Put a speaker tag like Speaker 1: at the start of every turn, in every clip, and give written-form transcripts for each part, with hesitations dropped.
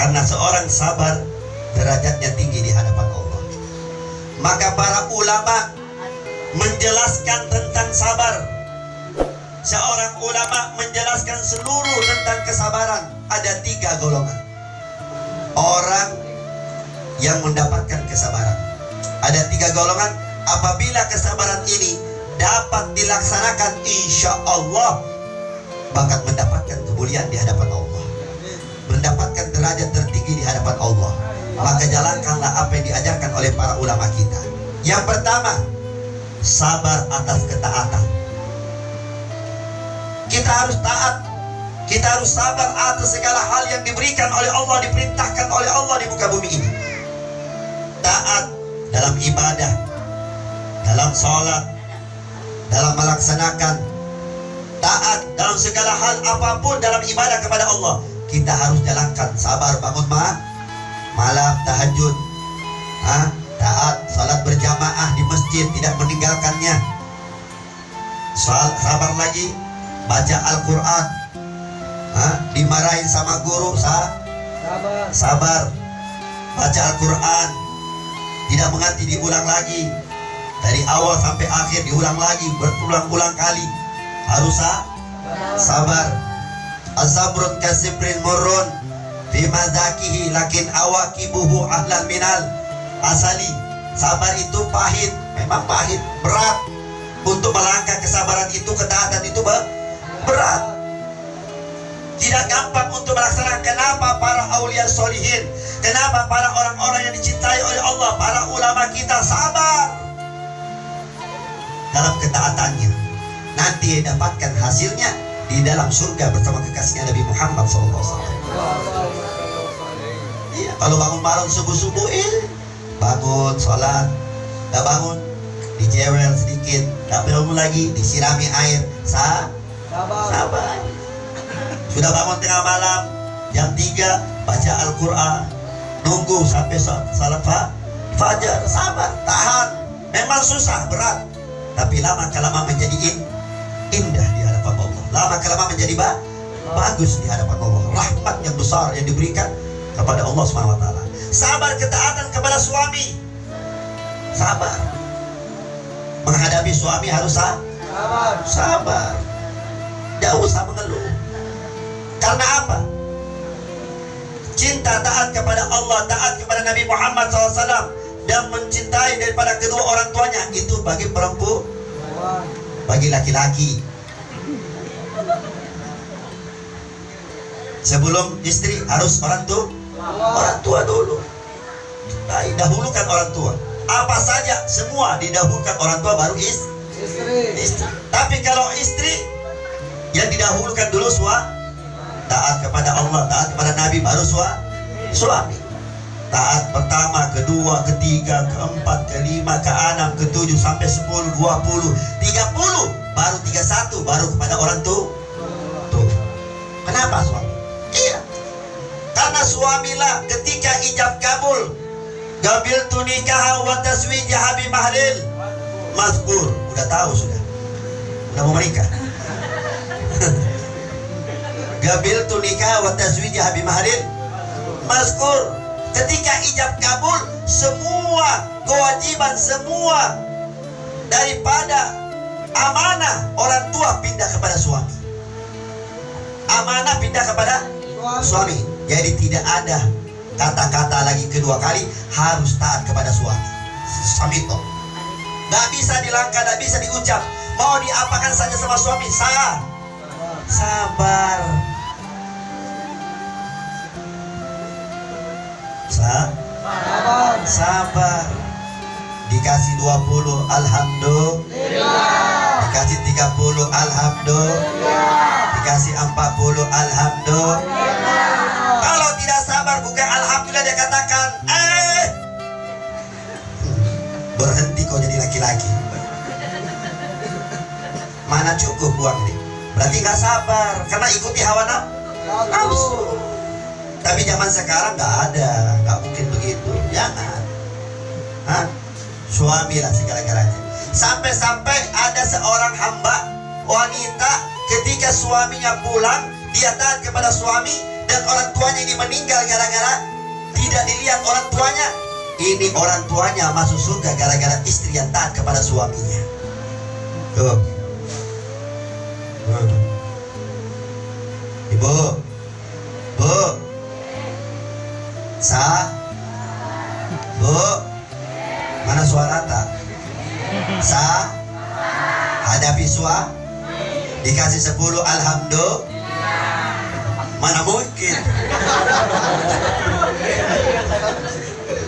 Speaker 1: Karena seorang sabar derajatnya tinggi di hadapan Allah. Maka para ulama menjelaskan tentang sabar. Seorang ulama menjelaskan seluruh tentang kesabaran. Ada 3 golongan orang yang mendapatkan kesabaran. Ada 3 golongan. Apabila kesabaran ini dapat dilaksanakan, insya Allah bakal mendapatkan kemuliaan di hadapan Allah, mendapatkan derajat tertinggi di hadapan Allah. Maka jalankanlah apa yang diajarkan oleh para ulama kita. Yang pertama, sabar atas ketaatan. Kita harus taat, kita harus sabar atas segala hal yang diberikan oleh Allah, diperintahkan oleh Allah di muka bumi ini. Taat dalam ibadah, dalam sholat, dalam melaksanakan. Taat dalam segala hal apapun dalam ibadah kepada Allah. Kita harus jalankan. Sabar bangun malam, tahajud, taat salat berjamaah di masjid, tidak meninggalkannya. Sabar lagi baca Al-Quran, dimarahin sama guru, sabar baca Al-Quran, tidak menganti, diulang lagi dari awal sampai akhir, diulang lagi berulang-ulang kali. Harus sabar. Asabrun kasibrin murrun fi mazakihi lakin awakibuhu ahlan minal asali. Sabar itu pahit, memang pahit, berat. Untuk melangkah kesabaran itu, ketaatan itu berat, tidak gampang untuk melaksanakan. Kenapa para aulia solihin, kenapa para orang-orang yang dicintai oleh Allah, para ulama kita sabar dalam ketaatannya? Nanti dapatkan hasilnya di dalam surga bersama kekasihnya Nabi Muhammad SAW. Iya, kalau bangun malam subuh-subuh, bangun sholat, gak bangun, dijewel sedikit, gak bangun lagi, disirami air, sabar. Sudah bangun tengah malam, jam 3, baca Al-Quran, nunggu sampai salat fajar, sabar, tahan. Memang susah, berat, tapi lama-kelamaan menjadi indah di hadapan Allah. Lama-kelamaan menjadi bagus di hadapan Allah. Rahmat yang besar yang diberikan kepada Allah SWT. Sabar ketaatan kepada suami. Sabar. Menghadapi suami harus sabar. Tidak usah mengeluh. Karena apa? Cinta, taat kepada Allah, taat kepada Nabi Muhammad SAW, dan mencintai daripada kedua orang tuanya, itu bagi perempuan, bagi laki-laki. Sebelum istri harus orang tua dulu. Dahulukan orang tua. Apa saja semua didahulukan orang tua, baru istri. Tapi kalau istri yang didahulukan dulu taat kepada Allah, taat kepada Nabi, baru suami. Taat pertama, kedua, ketiga, keempat, kelima, keenam, ketujuh, sampai 10, 20, 30, baru 31, baru kepada orang tua. Kenapa suami? Iya, karena suamilah ketika ijab kabul, gabiltu nikah wa taswijah bi mahlil mazkur. Udah tahu, sudah mau menikah. Gabiltu nikah wa taswijah bi mahlil mazkur. Ketika ijab kabul, semua kewajiban, semua daripada amanah orang tua pindah kepada suami. Amanah pindah kepada suami. Jadi tidak ada kata-kata lagi kedua kali, harus taat kepada suami. Samito. Gak bisa dilangkah, gak bisa diucap. Mau diapakan saja sama suami, sabar. Sabar. Dikasih 20, alhamdulillah. Dikasih 30, alhamdulillah. Dikasih 40, alhamdulillah. Kalau tidak sabar, bukan alhamdulillah, dia katakan berhenti kau jadi laki-laki. Mana cukup uang ini? Berarti nggak sabar, karena ikuti hawa nafsu. Tapi zaman sekarang nggak ada, nggak mungkin begitu. Jangan. Suami lah segala-galanya. Sampai-sampai ada seorang hamba wanita, ketika suaminya pulang, dia taat kepada suami, dan orang tuanya ini meninggal gara-gara tidak dilihat orang tuanya. Ini orang tuanya masuk surga gara-gara istri yang taat kepada suaminya. Tuh. Ibu, Bu, Bu, mana suara tak? Hadapi dikasih 10 alhamdulillah. Mana mungkin?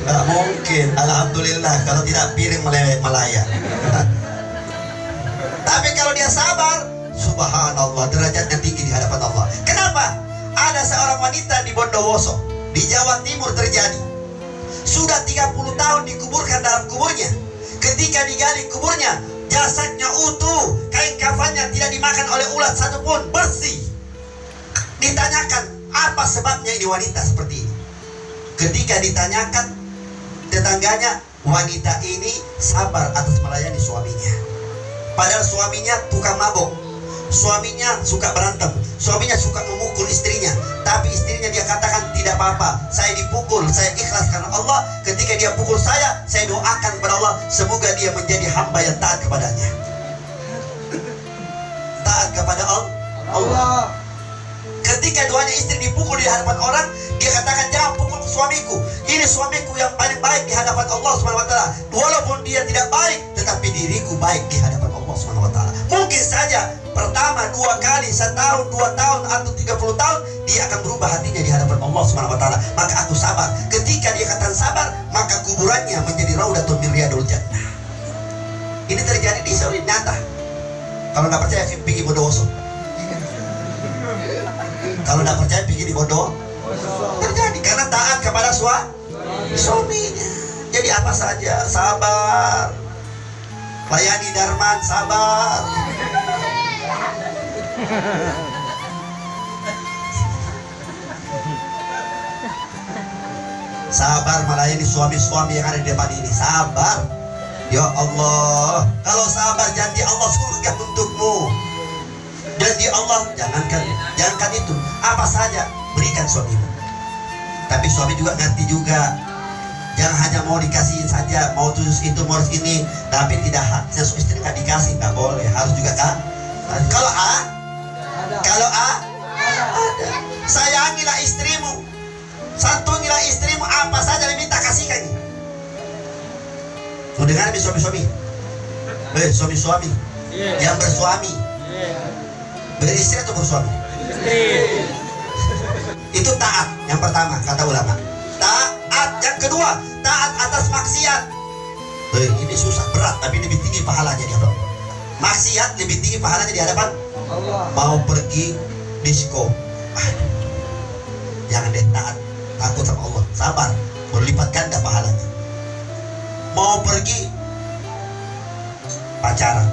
Speaker 1: Nggak mungkin. Alhamdulillah kalau tidak piring melayang. Tapi kalau dia sabar, subhanallah, derajatnya tinggi di hadapan Allah. Kenapa? Ada seorang wanita di Bondowoso, di Jawa Timur terjadi. Sudah 30 tahun dikuburkan dalam kuburnya. Ketika digali kuburnya, jasadnya utuh, kain kafannya tidak dimakan oleh ulat satupun, bersih. Ditanyakan, apa sebabnya ini wanita seperti ini? Ketika ditanyakan tetangganya, wanita ini sabar atas melayani suaminya. Padahal suaminya tukang mabok, suaminya suka berantem, suaminya suka memukul istrinya. Tapi istrinya dia katakan, tidak apa-apa, saya dipukul, saya ikhlas karena Allah. Ketika dia pukul saya doakan kepada Allah, semoga dia menjadi hamba yang taat kepadanya. Taat kepada Allah. Ketika doanya istri dipukul di hadapan orang, dia katakan, jangan pukul suamiku. Ini suamiku yang paling baik di hadapan Allah SWT. Walaupun dia tidak baik, tetapi diriku baik di hadapan Allah SWT. Mungkin saja pertama, 2 kali, 1 tahun, 2 tahun, atau 30 tahun, dia akan berubah hatinya di hadapan Allah SWT. Maka aku sabar. Ketika dia katakan sabar, maka kuburannya menjadi raudatun min riyadul jannah. Ini terjadi di Saudi, nyata. Kalau nggak percaya, pergi Bondowoso. Kalau tidak percaya pergi di Bondo. Terjadi karena taat kepada suaminya. Jadi apa saja sabar. Layani Darman, sabar. Sabar melayani suami-suami yang ada di depan ini. Sabar. Ya Allah, kalau sabar janji Allah surga untukmu. Janji Allah, jangankan itu, apa saja berikan suamimu. Tapi suami juga ngerti juga. Jangan hanya mau dikasihin saja, mau tulis itu, mau ini, tapi tidak haknya istri nggak dikasih, nggak boleh. Harus juga kan? Kalau ada. Sayangilah istrimu, santunilah istrimu, apa saja diminta kasihkan. Mau dengar suami-suami? Suami-suami yang bersuami. Beristri atau bersuami? Itu taat yang pertama, kata ulama. Taat yang kedua, taat atas maksiat. Ini susah, berat, tapi lebih tinggi pahalanya di hadapan. Maksiat lebih tinggi pahalanya di hadapan Allah. Mau pergi disco, jangan deh, taat, takut sama Allah, sabar, berlipat ganda pahalanya. Mau pergi pacaran,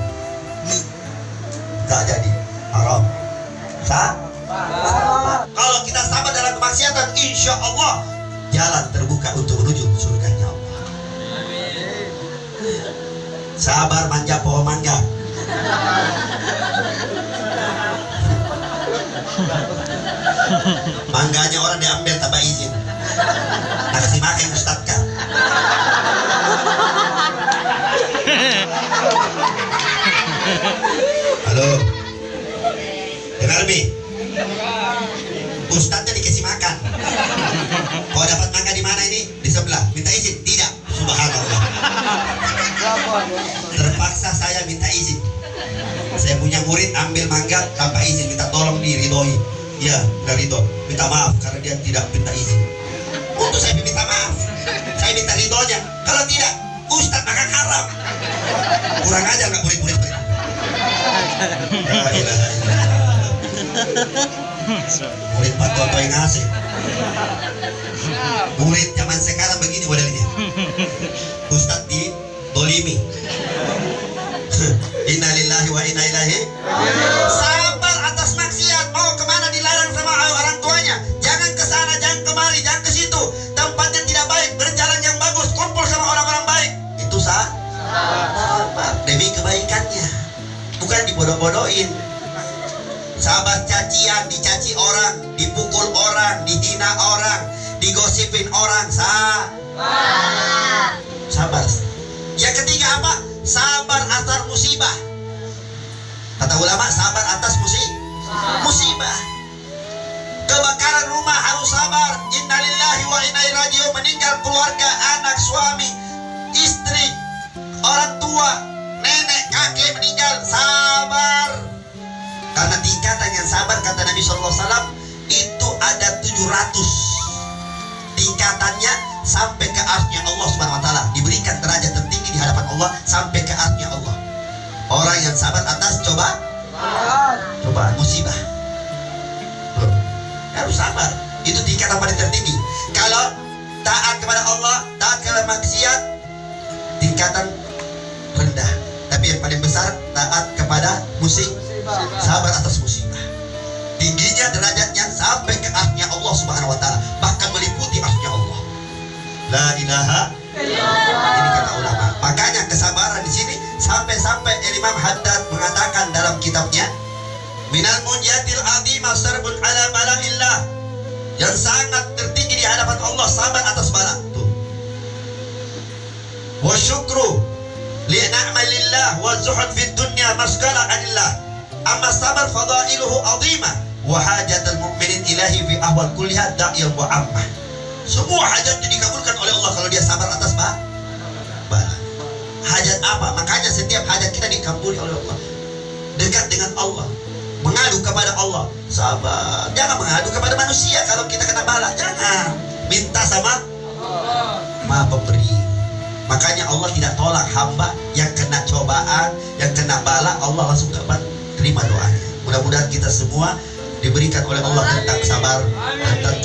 Speaker 1: gak jadi, haram. Kalau kita sabar dalam kemaksiatan, insya Allah jalan terbuka untuk menuju surganya Allah. Sabar manja pohon mangga. Mangganya orang diambil tanpa izin. Kasih makan Ustadz kan. Halo, dengar Mi, Ustadznya dikasih makan. Kau dapat mangga di mana ini? Di sebelah. Minta izin? Tidak. Subhanallah. Terpaksa saya minta izin. Saya punya murid ambil mangga tanpa izin, minta tolong diridhoi. Ya, nggak ridho. Minta maaf karena dia tidak minta izin. Untuk saya minta maaf, saya minta ridhonya. Kalau tidak, Ustadz makan haram. Kurang ajar nggak murid-murid? Murid Pak Toto yang ngasih. Murid zaman sekarang begini modelnya. Ustadz di dolimi. Innalillahi wa inna ilaihi. Sabar atas maksiat. Mau kemana dilarang sama orang tuanya. Jangan ke sana, jangan kemari, jangan ke situ. Tempatnya tidak baik. Berjalan yang bagus, kumpul sama orang-orang baik. Itu sabar demi kebaikannya. Bukan dibodoh-bodohin. Sabar cacian, dicaci orang, dipukul orang, dihina orang, digosipin orang. Sabar. Yang ketiga apa? Sabar atas musibah. Kata ulama, sabar atas musibah. Kebakaran rumah harus sabar. Innalillahi wa inna ilaihi raji'un. Meninggal keluarga, anak, suami, istri, orang tua, nenek, kakek meninggal, sabar. Karena tingkatan yang sabar, kata Nabi SAW, itu ada 700 tingkatannya sampai ke arsy-Nya Allah Subhanahu wa taala. Diberikan derajat tertinggi di hadapan Allah sampai ke arsy-Nya Allah. Orang yang sabar atas cobaan musibah. Harus sabar. Itu tingkatan paling tertinggi. Kalau taat kepada Allah, taat kepada maksiat, tingkatan rendah. Tapi yang paling besar taat kepada sabar atas musibah. Tingginya derajatnya sampai ke arsy-Nya Allah Subhanahu wa taala, bahkan meliputi arsy-Nya Allah. La ilaha illallah. Ini kata ulama. Makanya kesabaran di sini sampai Imam Haddad mengatakan dalam kitabnya, minal munjatil azimah sarbun ala bala'illah. Yang sangat tertinggi di hadapan Allah sabar atas bala. Tuh. Wa syukru li ni'malillah wa zuhud fid dunya masghala anillah. Amma sabar fadailuhu azimah wa hajatul mu'minin ilahi fi ahwal kulliha da'il wa ammah. Semua hajatnya dikabulkan oleh Allah kalau dia sabar atas bala. Hajat apa? Makanya setiap hajat kita dikabuli oleh Allah. Dekat dengan Allah, mengadu kepada Allah, sabar. Jangan mengadu kepada manusia kalau kita kena bala. Jangan. Minta sama Maha Pemberi. Makanya Allah tidak tolak hamba yang kena cobaan, yang kena bala, Allah langsung terima doanya. Mudah-mudahan kita semua diberikan oleh Allah tentang sabar, tentang